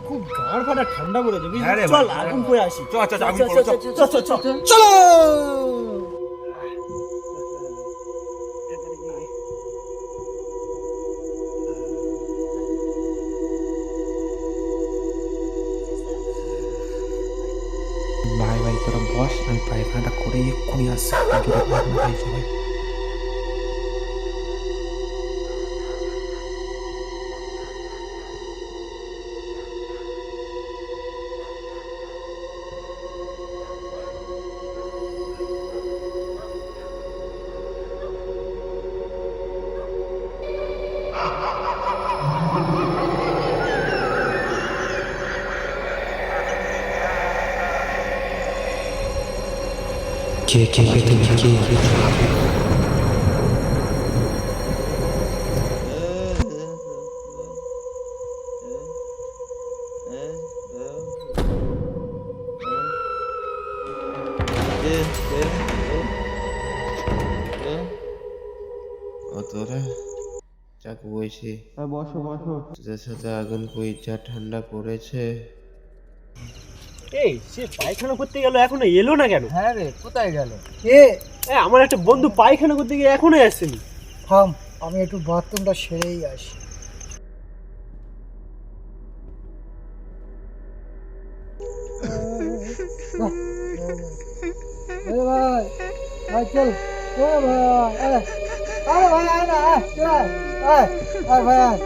খুব গাড় ফাটা ঠান্ডা পড়েছে বুঝলি? হ্যাঁ রে চল ভাই, আগুন করে আসি। চল চল আগুন করো, চল। চলো। ভাই ভাই তোরা বস, আমি পায়খানাটা করে এক্ষুনি আসছি। ভাই সবাই কে কে কে তুমি কে? তোরা যাক বইছি, বসো বসো। তোদের সাথে আগুন কই যা ঠান্ডা পড়েছে। এই সে পায়খানা করতে গেল এখনো এলো না কেন? হ্যাঁ রে, কোথায় গেল? আমার একটা বন্ধু পায়খানা করতে গিয়ে এখনো আসেনি। থাম, আমি একটু বাথরুমটা সেরেই আসি। ভাই ভাই চল, ভাই আরে আরে ভাই আয় না, আয় চল, আয় আয় ভাই আয়।